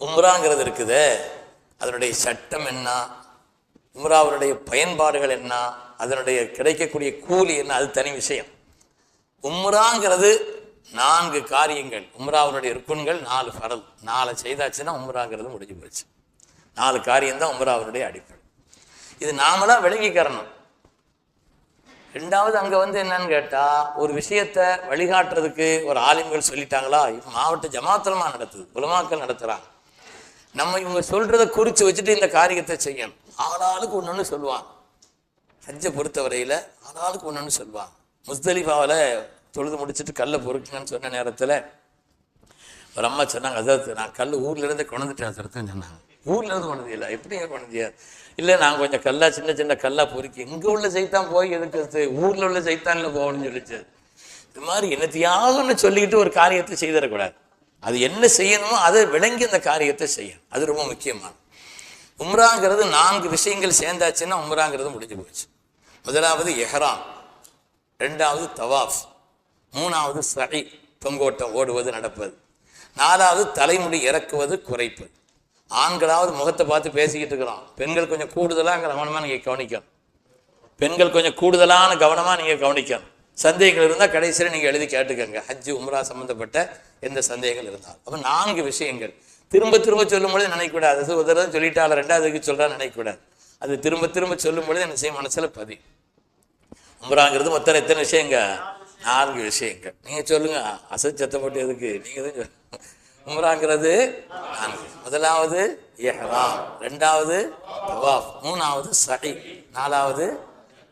உம்ராங்கிறது இருக்குது, அதனுடைய சட்டம் என்ன, உம்ராவுடைய பயன்பாடுகள் என்ன, அதனுடைய கிடைக்கக்கூடிய கூலி என்ன, அது தனி விஷயம். உம்ராங்கிறது 4 காரியங்கள். உம்ராவுடைய ருக்குன்கள் 4 ஃபரல். 4 செய்தாச்சுன்னா உம்ராங்கிறது முடிஞ்சு போச்சு. 4 காரியம்தான் உம்ராவுடைய அடிப்படை. இது நாமளாக விளங்கிக்கிறணும். ரெண்டாவது அங்கே என்னன்னு கேட்டால், ஒரு விஷயத்தை வழிகாட்டுறதுக்கு ஒரு ஆலிம்கள் சொல்லிட்டாங்களா, மாவட்ட ஜமாத்துலமா நடத்துது, உலமாக்கள் நடத்துகிறாங்க. நம்ம இவங்க சொல்கிறத குறித்து வச்சுட்டு இந்த காரியத்தை செய்யணும். ஆளாளுக்கு ஒன்று சொல்லுவாங்க. ஹஜ்ஜை பொறுத்தவரையில் ஆளாளுக்கு ஒன்று சொல்லுவாங்க. முஸ்தலிஃபாவில் தொழுது முடிச்சுட்டு கல்லை பொறுக்குங்கன்னு சொன்ன நேரத்தில் ஒரு அம்மா சொன்னாங்க, அதாவது நான் கல் ஊர்லேருந்து கொண்டுட்டேன் சரத்துன்னு சொன்னாங்க. ஊர்லேருந்து கொண்டது இல்லை, எப்படிங்க கொண்டதியா? இல்லை, நாங்கள் கொஞ்சம் கல்லா சின்ன சின்ன கல்லா பொறுக்கி இங்கே உள்ள செய்தான் போய் எதுக்கு ஊரில் உள்ள செய்தானில் போகணும்னு சொல்லிச்சு. இது மாதிரி என்னத்தையாகன்னு சொல்லிக்கிட்டு ஒரு காரியத்தை செய்திடக்கூடாது. அது என்ன செய்யணுமோ அதை விளங்கி அந்த காரியத்தை செய்யணும். அது ரொம்ப முக்கியமானது. உம்ராங்கிறது 4 விஷயங்கள் சேர்ந்தாச்சுன்னா உம்ராங்கிறது முடிஞ்சு போச்சு. முதலாவது எஹ்ராம், 2வது தவாஃப், 3வது சஹி தொங்கோட்டம் ஓடுவது நடப்பது, 4வது தலைமுடி இறக்குவது குறைப்பது. ஆண்களாவது முகத்தை பார்த்து பேசிக்கிட்டு இருக்கிறோம். பெண்கள் கொஞ்சம் கூடுதலாக கவனமாக நீங்கள் கவனிக்கணும். பெண்கள் கொஞ்சம் கூடுதலான கவனமாக நீங்கள் கவனிக்கணும். சந்தேகங்கள் இருந்தால் கடைசியில் நீங்கள் எழுதி கேட்டுக்கோங்க. ஹஜ்ஜு உம்ரா சம்மந்தப்பட்ட எந்த சந்தேகங்கள் இருந்தாலும். அப்போ 4 விஷயங்கள் திரும்ப திரும்ப சொல்லும் பொழுது நினைக்கக்கூடாது. அது ஒரு தடவை சொல்லிட்டால 2வதுக்கு சொல்கிறா நினைக்கக்கூடாது. அது திரும்ப திரும்ப சொல்லும் பொழுது என்ன செய்ய மனசில் பதி. உம்ராங்கிறது மொத்தம் எத்தனை விஷயங்க? 4 விஷயங்கள். நீங்கள் சொல்லுங்க, அசச்சத்தை போட்டு எதுக்கு நீங்கள் தான். உம்ராங்கிறது 4. முதலாவது எஹ்ராம், 2வது தவாஃப், 3வது சஹி, 4வது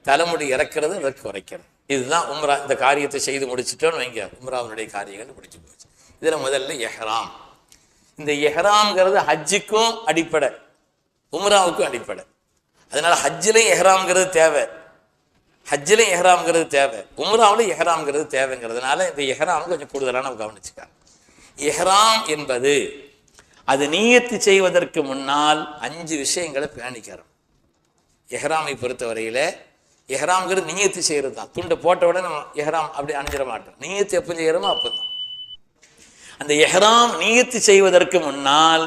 தலைமுடி இறக்கிறது, அதற்கு குறைக்கிறது. இதுதான் உம்ரா. இந்த காரியத்தை செய்து முடிச்சுட்டோன்னு வைங்க, உம்ராவுடைய காரியங்கள் முடிச்சு போச்சு. இதில் முதல்ல எஹ்ராம். இந்த எஹ்ராம்ங்கிறது ஹஜ்ஜுக்கும் அடிப்படை, உம்ராவுக்கும் அடிப்படை. அதனால ஹஜ்ஜிலையும் எஹ்ராம்ங்கிறது தேவை, ஹஜ்ஜிலையும் எஹ்ராம்ங்கிறது தேவை, உம்ராவிலும் எஹ்ராம்ங்கிறது தேவைங்கிறதுனால இந்த எஹ்ராம் கொஞ்சம் கூடுதலாக நம்ம கவனிச்சுக்காங்க. எஹ்ராம் என்பது அது நியத்து செய்வதற்கு முன்னால் 5 விஷயங்களை பேணிக்கிறோம். எஹ்ராமை பொறுத்தவரையில் எஹ்ராம்ங்கிறது நியத்து செய்கிறது தான். துண்டை போட்ட உடனே நம்ம எஹ்ராம் அப்படி அணிஞ்சிட மாட்டோம். நியத்து எப்போ செய்கிறோமோ அப்போ தான். அந்த எஹ்ராம் நியத்து செய்வதற்கு முன்னால்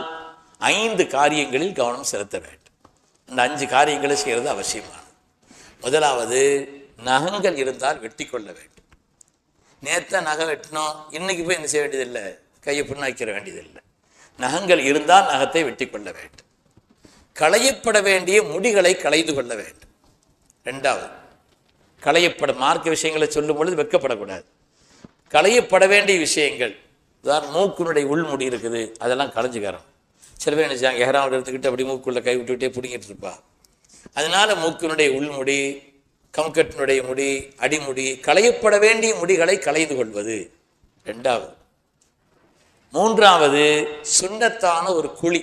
5 காரியங்களில் கவனம் செலுத்த வேண்டும். அந்த 5 காரியங்களை செய்கிறது அவசியமானது. முதலாவது, நகங்கள் இருந்தால் வெட்டி கொள்ள வேண்டும். நேற்று நகை வெட்டினோம், இன்னைக்கு போய் என்ன செய்ய வேண்டியதில்லை, கையை புண்ணாக்கிற வேண்டியதில்லை. நகங்கள் இருந்தால் நகத்தை வெட்டி கொள்ள வேண்டும். களையப்பட வேண்டிய முடிகளை களைந்து கொள்ள வேண்டும். 2வது, களையப்பட மார்க்க விஷயங்களை சொல்லும் பொழுது வெட்கப்படக்கூடாது. களையப்பட வேண்டிய விஷயங்கள், உதாரணம் மூக்கினுடைய உள்முடி இருக்குது, அதெல்லாம் களைஞ்சிக்கிறோம். சில பேர் நினைச்சாங்க எஹ்ராம் எடுத்துக்கிட்டு அப்படி மூக்குள்ள கை விட்டுக்கிட்டே பிடிங்கிட்டு இருப்பா. அதனால மூக்கினுடைய உள்முடி, கம்கட்டினுடைய முடி, அடிமுடி, களையப்பட வேண்டிய முடிகளை களைந்து கொள்வது 2வது. 3வது, சுன்னத்தான ஒரு குழி,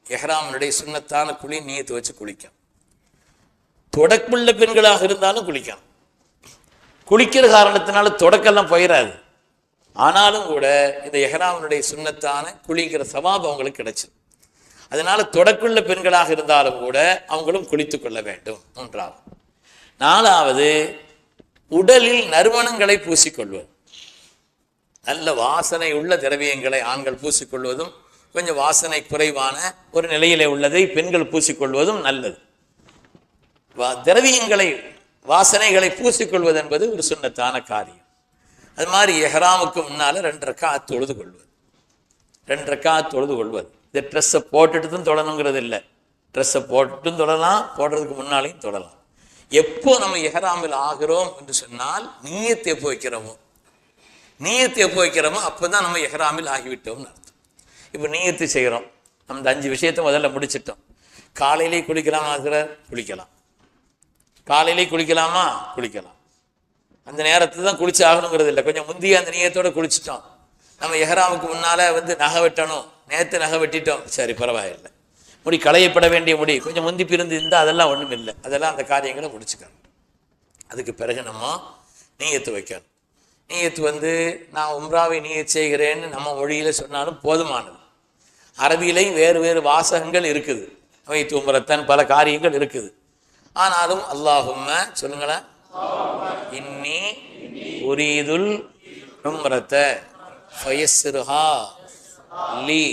எஹ்ராமினுடைய சுன்னத்தான குழி நீயத்து வச்சு குளிக்கும். தொடக்குள்ள பெண்களாக இருந்தாலும் குளிக்கணும். குளிக்கிற காரணத்தினால தொடக்கெல்லாம் போயிடாது. ஆனாலும் கூட இந்த எஹ்ராமினுடைய சுன்னத்தான குளிக்கிற சவாபம் அவங்களுக்கு கிடைச்சிடும். அதனால தொடக்குள்ள பெண்களாக இருந்தாலும் கூட அவங்களும் குளித்து கொள்ள வேண்டும். 3வது. 4வது, உடலில் நறுமணங்களை பூசிக்கொள்வது. நல்ல வாசனை உள்ள திரவியங்களை ஆண்கள் பூசிக்கொள்வதும், கொஞ்சம் வாசனை குறைவான ஒரு நிலையிலே உள்ளதை பெண்கள் பூசிக்கொள்வதும் நல்லது. திரவியங்களை வாசனைகளை பூசிக்கொள்வது என்பது ஒரு சுன்னத்தான காரியம். அது மாதிரி எஹ்ராமுக்கு முன்னால் 2 ரக்காத் தொழுது கொள்வது. 2 ரக்காத் தொழுது கொள்வது. இந்த ட்ரெஸ்ஸை போட்டுட்டு தொடணுங்கிறது இல்லை. ட்ரெஸ்ஸை போட்டுட்டும் தொடலாம், போடுறதுக்கு முன்னாலையும் தொடலாம். எப்போ நம்ம எஹ்ராமில் ஆகிறோம் என்று சொன்னால், நீயத்தை எப்போ வைக்கிறோமோ, நீயத்தை எப்போ வைக்கிறோமோ அப்போ தான் நம்ம எஹ்ராமில் ஆகிவிட்டோம்னு அர்த்தம். இப்போ நீயத்து செய்கிறோம். நம்ம இந்த 5 விஷயத்தை முதல்ல முடிச்சிட்டோம். காலையிலே குளிக்கலாமா? குளிக்கலாம். காலையிலே குளிக்கலாமா? குளிக்கலாம். அந்த நேரத்தில் தான் குளிச்சு ஆகணுங்கிறது இல்லை. கொஞ்சம் முந்தைய அந்த நீயத்தோடு குளிச்சிட்டோம். நம்ம எஹ்ராமுக்கு முன்னால் நகை வெட்டணும், நேற்று நகை வெட்டிட்டோம், சரி பரவாயில்லை. முடி களையப்பட வேண்டிய முடி கொஞ்சம் முந்தி பிரிந்து இருந்தால் அதெல்லாம் ஒன்றும் இல்லை. அதெல்லாம் அந்த காரியங்களை முடிச்சுக்கணும். அதுக்கு பிறகு நம்ம நீயத்து வைக்கணும். நீயத்து நான் உம்ராவை நீயத் செய்கிறேன்னு நம்ம மொழியில் சொன்னாலும் போதுமானது. அரபியிலையும் வேறு வேறு வாசகங்கள் இருக்குது. வைத்து உம்ரத்தன் பல காரியங்கள் இருக்குது. ஆனாலும் அல்லாஹும்ம சொல்லுங்களேன், இன்னி உரீதுல் உம்ரத ஃபயஸ்ஸிர்ஹா லி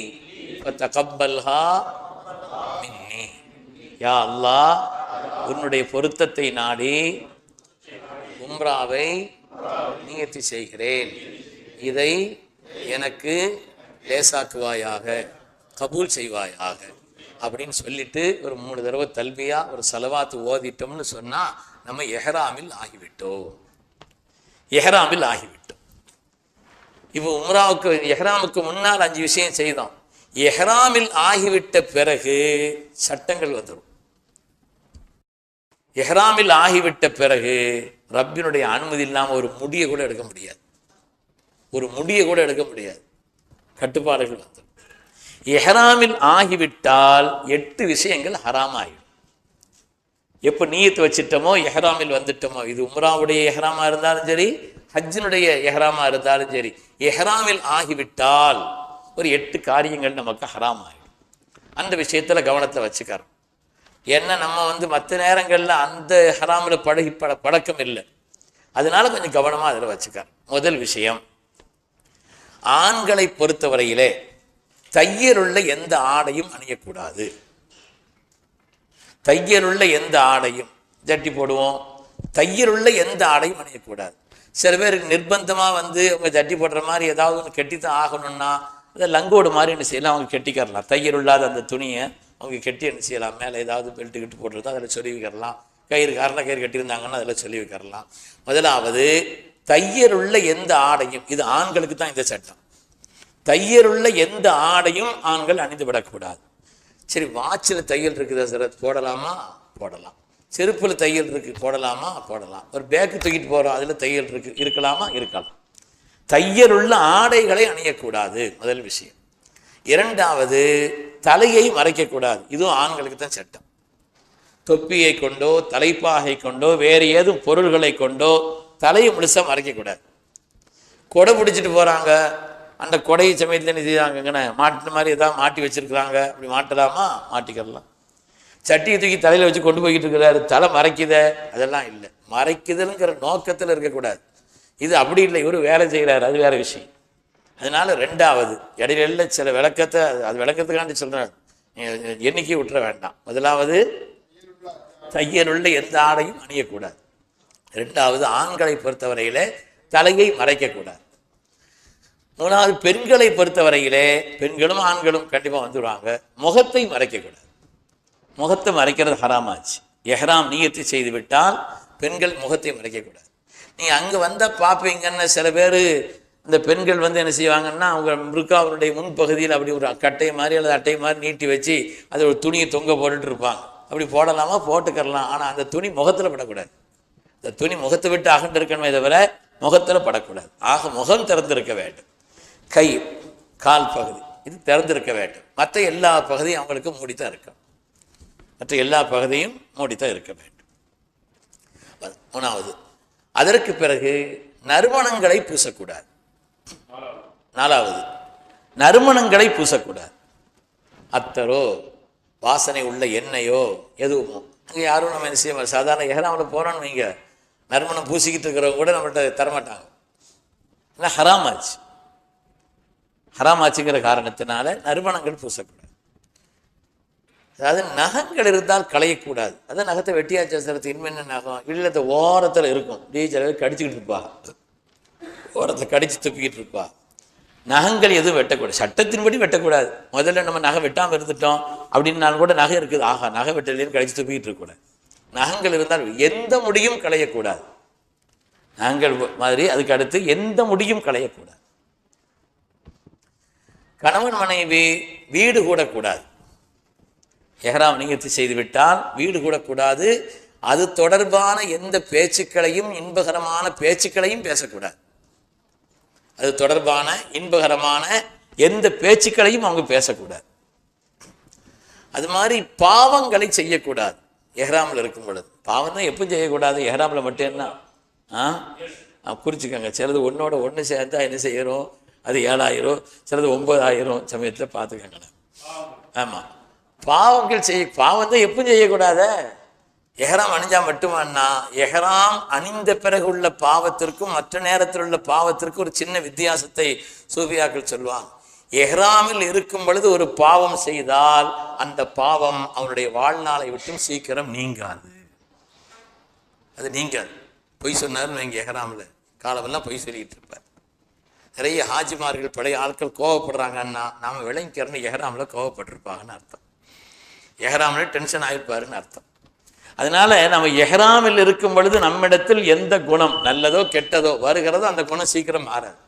ஃபதகப்பல்ஹா மின்னி. யா அல்லாஹ், உன்னுடைய பொருத்தத்தை நாடி உம்ராவை நியத்தி செய்கிறேன், இதை எனக்கு லேசாக்குவாயாக, கபூல் செய்வாயாக அப்படின்னு சொல்லிட்டு ஒரு 3 தடவை தல்பியா ஒரு சலவாத்து ஓதிட்டோம்னு சொன்னா நம்ம எஹ்ராமில் ஆகிவிட்டோம். எஹ்ராமில் ஆகிவிட்டோம். இப்போ உம்ராவுக்கு எஹ்ராமுக்கு முன்னால் 5 விஷயம் செய்தோம். எஹ்ராமில் ஆகிவிட்ட பிறகு சட்டங்கள் வந்துடும். எஹ்ராமில் ஆகிவிட்ட பிறகு ரப்பினுடைய அனுமதி இல்லாமல் ஒரு முடியை கூட எடுக்க முடியாது. ஒரு முடியை கூட எடுக்க முடியாது. கட்டுப்பாடுகள் வந்துடும். எஹ்ராமில் ஆகிவிட்டால் 8 விஷயங்கள் ஹராம் ஆகிடும். எப்போ நீயத்து வச்சிட்டோமோ, எஹ்ராமில் வந்துட்டோமோ, இது உம்ராவுடைய எஹ்ராமா இருந்தாலும் சரி, ஹஜ்ஜினுடைய எஹ்ராமா இருந்தாலும் சரி, எஹ்ராமில் ஆகிவிட்டால் ஒரு 8 காரியங்கள் நமக்கு ஹராம் ஆகிடும். அந்த விஷயத்தில் கவனத்தை வச்சுக்கிறோம். ஏன்னா நம்ம மற்ற நேரங்களில் அந்த ஹராமில் பழக்கம் இல்லை. அதனால கொஞ்சம் கவனமாக அதில் வச்சுக்கிறோம். முதல் விஷயம், ஆண்களை பொறுத்தவரையிலே தையலுள்ள எந்த ஆடையும் அணியக்கூடாது. தையலுள்ள எந்த ஆடையும், ஜட்டி போடுவோம், தையலுள்ள எந்த ஆடையும் அணியக்கூடாது. சில பேருக்கு நிர்பந்தமாக அவங்க ஜட்டி போடுற மாதிரி ஏதாவது ஒன்று கெட்டித்தான் ஆகணும்னா அதை லங்கோடு மாதிரி என்ன செய்யலாம், அவங்க கெட்டிக்கிறலாம். தையல் இல்லாத அந்த துணியை அவங்க கெட்டி என்ன செய்யலாம், மேலே ஏதாவது பெல்ட்டு கிட்டு போட்டுருந்தா அதில் சொல்லி வைக்கிறலாம். கயிறு காரண கயிறு கட்டியிருந்தாங்கன்னா அதில் சொல்லி வைக்கிறலாம். முதலாவது, தையலுள்ள எந்த ஆடையும், இது ஆண்களுக்கு தான் இந்த சட்டம். தையலுள்ள எந்த ஆடையும் ஆண்கள் அணிந்து விடக்கூடாது. சரி, வாட்சில் தையல் இருக்குதா சார், போடலாமா? போடலாம். செருப்பில் தையல் இருக்கு, போடலாமா? போடலாம். ஒரு பேக்கு தூக்கிட்டு போகிறோம், அதில் தையல் இருக்கு, இருக்கலாமா? இருக்கலாம். தையலுள்ள ஆடைகளை அணியக்கூடாது, முதல் விஷயம். இரண்டாவது, தலையை மறைக்கக்கூடாது. இதுவும் ஆண்களுக்கு தான் சட்டம். தொப்பியை கொண்டோ தலைப்பாகை கொண்டோ வேறு ஏதும் பொருள்களை கொண்டோ தலையை முழுசாக மறைக்கக்கூடாது. கொடை பிடிச்சிட்டு போகிறாங்க, அந்த கொடை சமயத்தில் என்ன செய்வாங்கங்கன்னு மாட்டின மாதிரி ஏதாவது மாட்டி வச்சுருக்குறாங்க, அப்படி மாட்டலாமா? மாட்டிக்கிறலாம். சட்டியை தூக்கி தலையில் வச்சு கொண்டு போய்கிட்டு இருக்கிறாரு, தலை மறைக்குத, அதெல்லாம் இல்லை. மறைக்குதலுங்கிற நோக்கத்தில் இருக்கக்கூடாது. இது அப்படி இல்லை, இவர் வேலை செய்கிறார், அது வேறு விஷயம். அதனால ரெண்டாவது, இடையில சில விளக்கத்தை, அது விளக்கத்துக்காண்டி சொல்கிறார், எண்ணிக்கை விட்டுற வேண்டாம். முதலாவது, தையலுள்ள எந்த ஆடையும் அணியக்கூடாது. ரெண்டாவது, ஆண்களை பொறுத்தவரையிலே தலையை மறைக்கக்கூடாது. மூணாவது, பெண்களை பொறுத்தவரையிலே பெண்களும் ஆண்களும் கண்டிப்பாக வந்துடுவாங்க, முகத்தை மறைக்கக்கூடாது. முகத்தை மறைக்கிறது ஹராமாச்சு. எஹ்ராம் நியத்து செய்து விட்டால் பெண்கள் முகத்தை மறைக்கக்கூடாது. நீங்கள் அங்கே வந்தால் பார்ப்பீங்கன்னு சில பேர் இந்த பெண்கள் என்ன செய்வாங்கன்னா, அவங்க மிருக்காவுடைய முன்பகுதியில் அப்படி ஒரு கட்டை மாதிரி அல்லது அட்டை மாதிரி நீட்டி வச்சு அது ஒரு துணியை தொங்க போட்டுட்டு இருப்பாங்க. அப்படி போடலாமா? போட்டுக்கரலாம். ஆனால் அந்த துணி முகத்தில் படக்கூடாது. இந்த துணி முகத்தை விட்டு அகண்டு இருக்கணுமே தவிர முகத்தில் படக்கூடாது. ஆக முகம் திறந்திருக்க வேண்டும். கை கால் பகுதி இது திறந்திருக்க வேண்டும். மற்ற எல்லா பகுதியும் அவங்களுக்கு மூடித்தான் இருக்கும். மற்ற எல்லா பகுதியும் மூடித்தான் இருக்க வேண்டும். மூணாவது, அதற்கு பிறகு நறுமணங்களை பூசக்கூடாது. நாலாவது, நறுமணங்களை பூசக்கூடாது. அத்தரோ வாசனை உள்ள எண்ணெயோ எதுவுமோ அங்கே யாரும் நம்ம என்ன செய்ய, சாதாரண எஹ்ராமில் போகிறோன்னு வைங்க, நறுமணம் பூசிக்கிட்டு இருக்கிறவங்க கூட நம்மள்கிட்ட தரமாட்டாங்க. ஏன்னா ஹராமாச்சு. ஹராமாச்சுங்கிற காரணத்தினால நறுமணங்கள் பூசக்கூடாது. அதாவது நகங்கள் இருந்தால் களையக்கூடாது. அதான் நகத்தை வெட்டியாச்சு சிலத்து இன்மென்ன நகம் இல்லத்தை ஓரத்தில் இருக்கும், சில கடிச்சுக்கிட்டு இருப்பா, ஓரத்தில் கடிச்சு துப்பிக்கிட்டு இருப்பா. நகங்கள் எதுவும் வெட்டக்கூடாது, சட்டத்தின்படி வெட்டக்கூடாது. முதல்ல நம்ம நகை வெட்டாமல் இருந்துட்டோம் அப்படின்னாலும் கூட நகை இருக்குது, ஆகா நகை வெட்டலேன்னு கடிச்சு துப்பிக்கிட்டு இருக்கக்கூடாது. நகங்கள் இருந்தால் எந்த முடியும் களையக்கூடாது. நகங்கள் மாதிரி அதுக்கு அடுத்து எந்த முடியும் களையக்கூடாது. கணவன் மனைவி வீடு கூடக்கூடாது. எஹ்ராம் நியத்து செய்துவிட்டால் வீடு கூடக்கூடாது. அது தொடர்பான எந்த பேச்சுக்களையும் இன்பகரமான பேச்சுக்களையும் பேசக்கூடாது. அது தொடர்பான இன்பகரமான எந்த பேச்சுக்களையும் அவங்க பேசக்கூடாது. அது மாதிரி பாவங்களை செய்யக்கூடாது. எஹ்ராமில் இருக்கும் பொழுது பாவம் தான் எப்போ செய்யக்கூடாது, எஹ்ராமில் மட்டும் என்ன குறிச்சிக்கோங்க. சிலது ஒன்றோட ஒன்று சேர்ந்தா என்ன செய்யறோம், அது 7000, சிலது 9000 சமயத்தில் பார்த்துக்கங்க. ஆமாம், பாவங்கள் பாவம் தான் எப்பவும் செய்யக்கூடாத. எஹ்ராம் அணிஞ்சா மட்டுமானா, எஹ்ராம் அணிந்த பிறகு உள்ள பாவத்திற்கும் மற்ற நேரத்தில் உள்ள பாவத்திற்கும் ஒரு சின்ன வித்தியாசத்தை சூஃபியாக்கள் சொல்லுவாங்க. எஹ்ராமில் இருக்கும் பொழுது ஒரு பாவம் செய்தால் அந்த பாவம் அவனுடைய வாழ்நாளை விட்டும் சீக்கிரம் நீங்காது. அது நீங்காது. பொய் சொன்னார்னு எங்கள் எஹ்ராமில் காலமெல்லாம் பொய் சொல்லிட்டு இருப்பார். நிறைய ஹாஜிமார்கள் பழைய ஆட்கள் கோவப்படுறாங்கன்னா நாம் விளங்கிக்கிறன்னு எஹ்ராமில் கோவப்பட்டிருப்பாங்கன்னு அர்த்தம். எஹ்ராமில் டென்ஷன் ஆகிருப்பாருன்னு அர்த்தம். அதனால நம்ம எஹ்ராமில் இருக்கும் பொழுது நம்மிடத்தில் எந்த குணம் நல்லதோ கெட்டதோ வருகிறதோ அந்த குணம் சீக்கிரம் மாறாது.